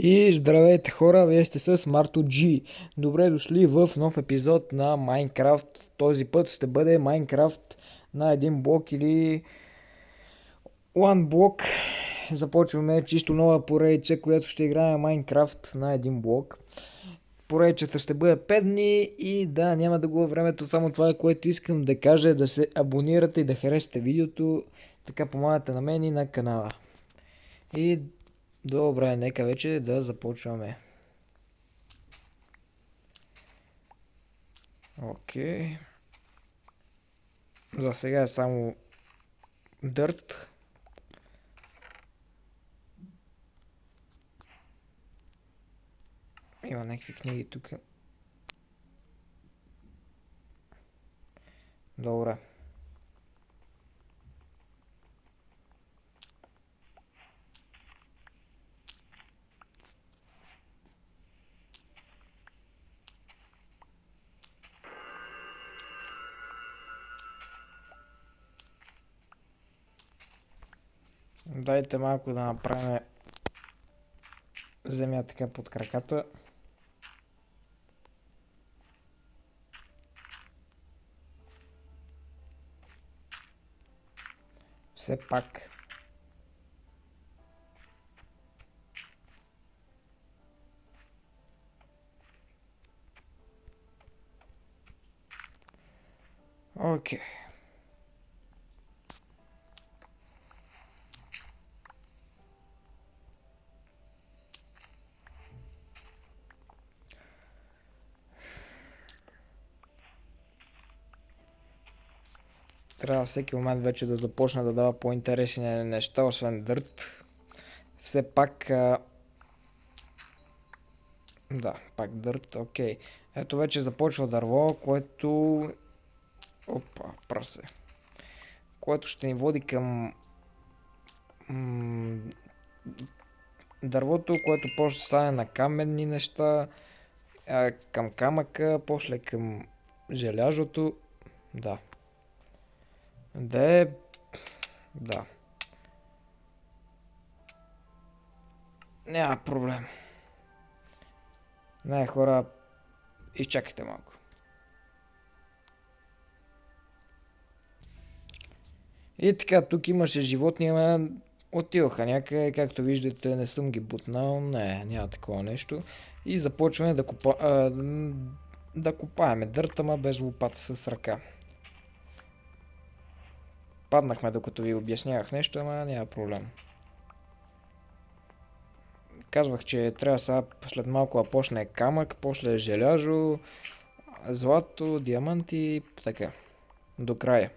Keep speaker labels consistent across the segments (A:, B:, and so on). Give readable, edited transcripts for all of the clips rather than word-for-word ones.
A: И здравейте хора, вие сте с Марто G. Добре дошли в нов епизод на Майнкрафт. Този път ще бъде Майнкрафт на един блок или One блок. Започваме чисто нова поредица, която ще играе Майнкрафт на един блок. Поредицата ще бъде 5 дни и да, няма да губя времето. Само това е, което искам да кажа, да се абонирате и да харесате видеото. Така помагате на мен и на канала. И добре, нека вече да започваме. Окей. За сега е само дърт. Има някакви книги тук. Добре. Дайте малко да направим земя така под краката. Все пак. Окей. Трябва всеки момент вече да започна да дава по-интересни неща, освен дърт. Все пак... Да, пак дърт, окей. Ето вече започва дърво, което... Опа, прасе. Което ще ни води към... дървото, което после стане на каменни неща, към камъка, после към желязото. Да. Да. Няма проблем. Не, хора, изчакайте малко. И така, тук имаше животни, ама отиваха някъде, както виждате, не съм ги бутнал, не, няма такова нещо. И започваме да копаеме дърта, ама без лопата, с ръка. Паднахме докато ви обяснявах нещо, ама няма проблем. Казвах, че трябва сега след малко да почне камък, после желязо, злато, диаманти, така. До края.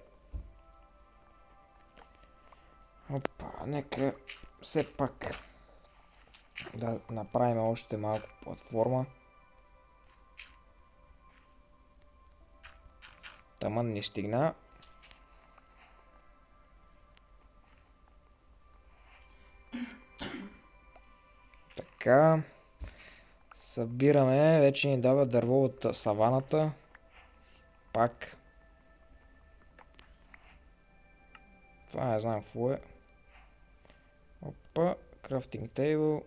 A: Опа, нека все пак да направим още малко платформа. Таман не стигна. Така. Събираме. Вече ни дава дърво от саваната. Пак. Това не знам какво е. Опа. Крафтинг тейбъл.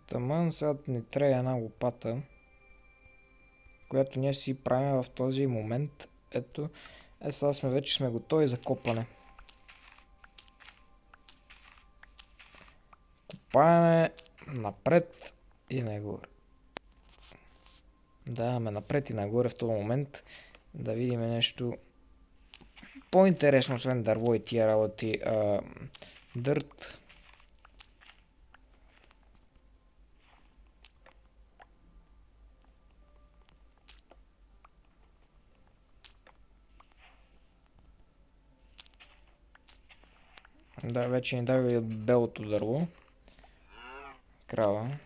A: Таман сега ни трябва една лопата, която ние си правим в този момент. Ето. Сега вече сме готови за копане. Копаеме напред и нагоре. Даваме напред и нагоре в този момент. Да видим нещо по-интересно, освен дърво и тия работи. Дърт. Да, вече ни дава и белото дърво. Крава.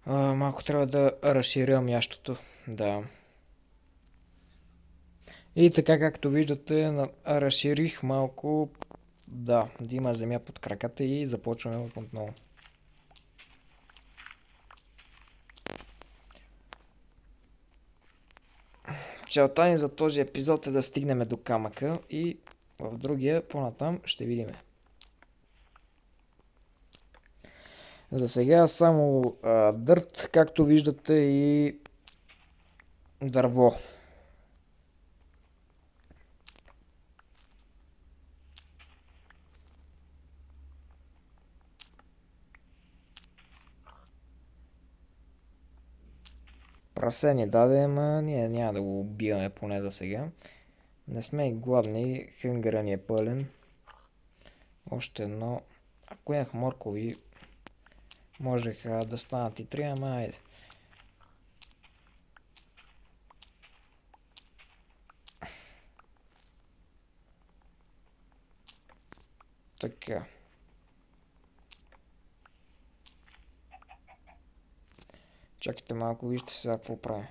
A: Малко трябва да разширя мястото. Да. И така, както виждате, разширих малко, да има земя под краката и започваме отново. Целта ни за този епизод е да стигнем до камъка и в другия по-натам ще видим. За сега само дърт, както виждате, и дърво. Прасе ни даде, ама ние няма да го убиваме поне за сега. Не сме и гладни, хънгъра ни е пълен. Още едно. Ако имах моркови, можеха да станат и 3, ама айде. Така. Чакайте малко, вижте сега какво правя.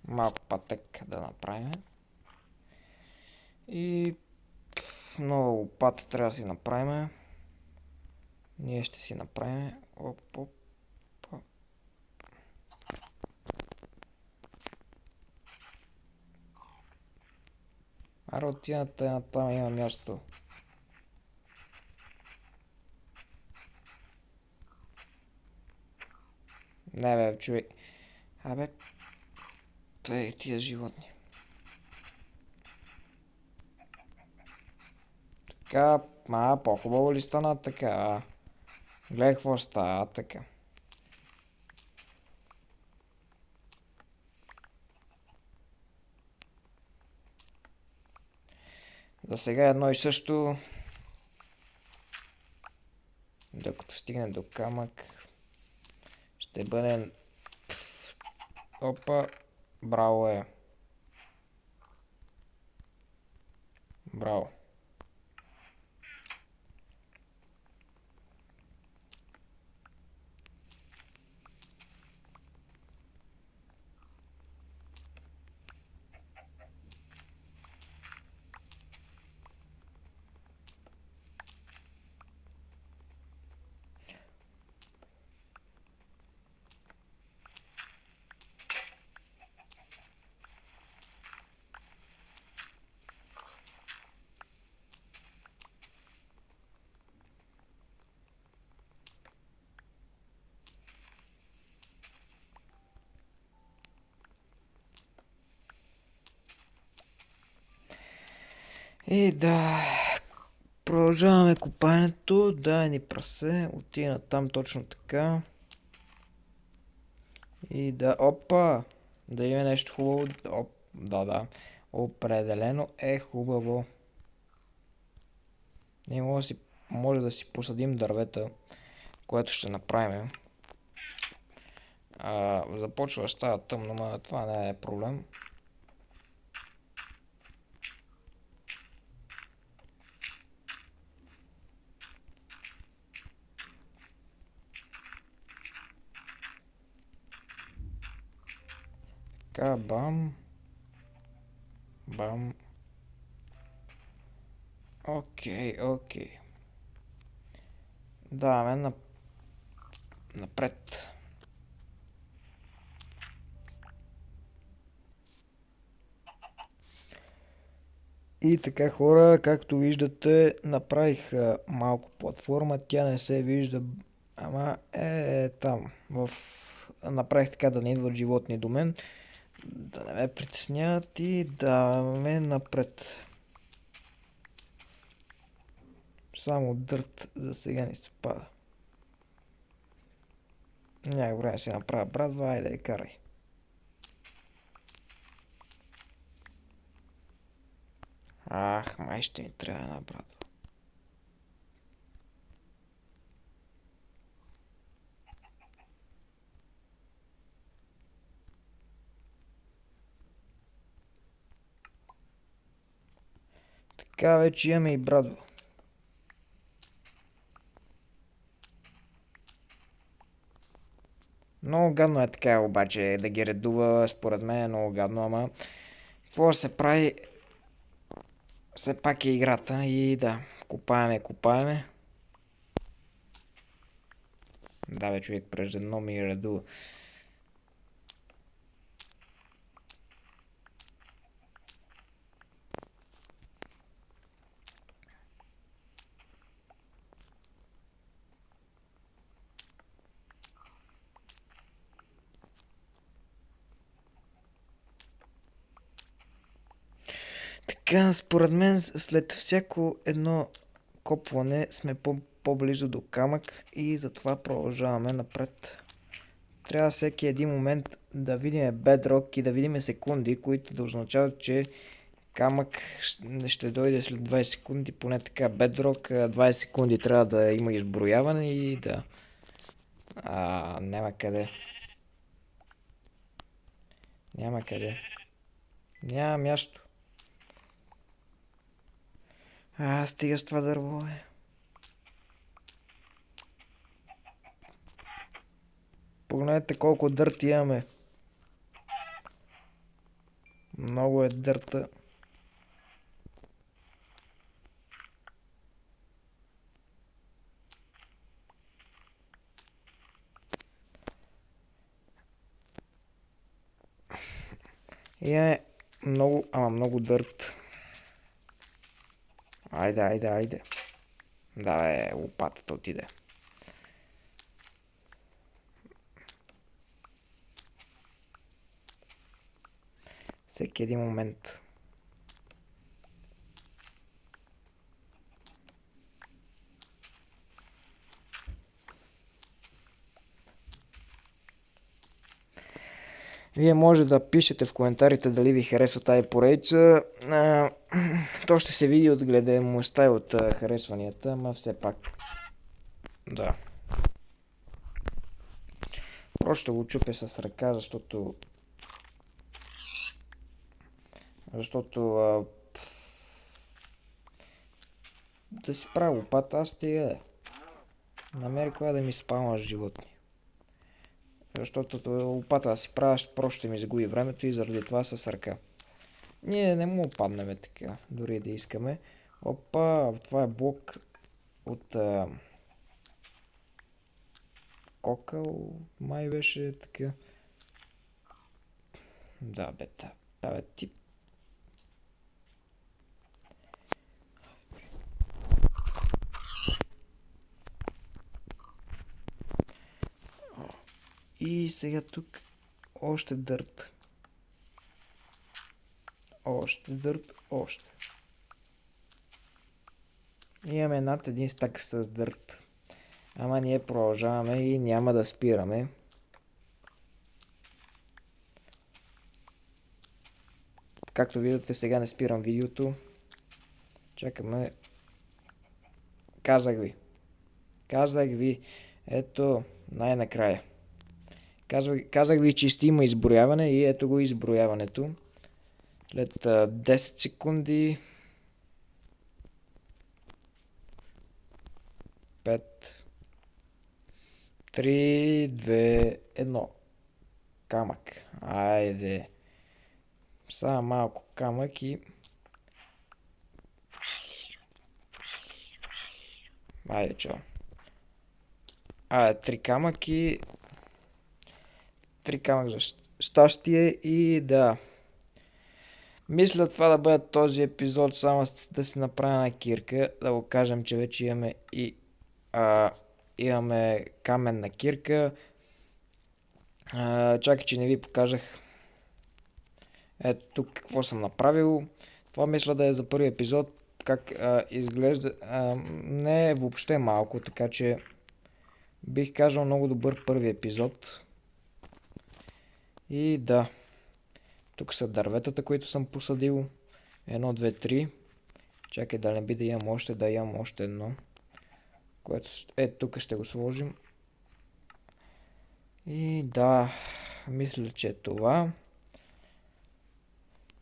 A: Малко пътек да направим. И нова лопата трябва да си направим. Ние ще си направим. Оп, оп. Аре отидете на там, има място. Не бе, човек. Абе, тъй тия животни. Така, по-хубаво ли стана така? Гледай какво става така. За сега едно и също. Докато стигнем до камък, ще бъдем... Опа, браво е. Браво. И да, продължаваме копането. Дай ни прасе. Отида там точно така. И да, опа! Да има нещо хубаво. Оп, да. Определено е хубаво. Ние може да си посадим дървета, което ще направим. Започва да става тъмно, но това не е проблем. Така, бам. Бам. Окей. Даваме напред. И така, хора, както виждате, направих малко платформа. Тя не се вижда, ама там. Направих така да не идват животни до мен, да не ме притесняват и даваме напред. Само дърт за сега ни се пада. Някак време си направя брадва, айде карай. Май ще ни трябва една брадва. Така вече имаме и брадва. Много гадно е така, обаче, да ги редува, според мен е много гадно, ама какво се прави, все пак е играта и да, купаеме. Да, бе, човек преждено ми редува. Така, според мен, след всяко едно копване сме по-близо до камък и затова продължаваме напред. Трябва всеки един момент да видим бедрок и да видим секунди, които да означават, че камък ще дойде след 20 секунди, поне така бедрок, 20 секунди трябва да има изброяване и да... няма къде. Няма къде. Няма място. Стига с това дърво, бе. Погледнете колко дърт имаме. Много е дърта. Имаме много, много дърт. Айде. Да, бе, лопатата отиде. Всеки един момент. Вие може да пишете в коментарите дали ви харесва тази поредица. То ще се види от гледаемостта и от харесванията, ама все пак. Да. Просто ще го чупя с ръка, защото да си правя лопата, аз стига. Намери коя да ми спалва животни. Защото лопата да си правя, просто ще ми загуби времето и заради това с ръка. Ние не му паднем така, дори да искаме. Опа, това е блок от кокъл, май беше така. Да, бе, тип. И сега тук още дърт. Още. Имаме над един стак с дърт. Ама ние продължаваме и няма да спираме. Както виждате, сега не спирам видеото. Чакаме. Казах ви. Ето, най-накрая. Казах ви, че ще има изброяване и ето го изброяването. След 10 секунди. 5, 3, 2, 1. Камък. Айде. Само малко камък и... Айде, чао. 3 камък и... 3 камък за щастие и да. Мисля това да бъде този епизод, само да си направя на кирка, да го кажем, че вече имаме и имаме каменна кирка. Чакай, че не ви покажах. Ето тук какво съм направил. Това мисля да е за първи епизод. Как изглежда. Не е въобще малко, така че бих казал много добър първи епизод. И да. Тук са дърветата, които съм посадил. 1, 2, 3. Чакай да не би да имам още едно. Което тук ще го сложим. И да, мисля, че е това.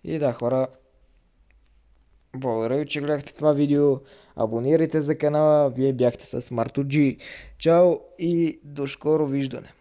A: И да, хора, благодаря ви, че гледахте това видео. Абонирайте за канала. Вие бяхте с Марто G. Чао и до скоро виждане.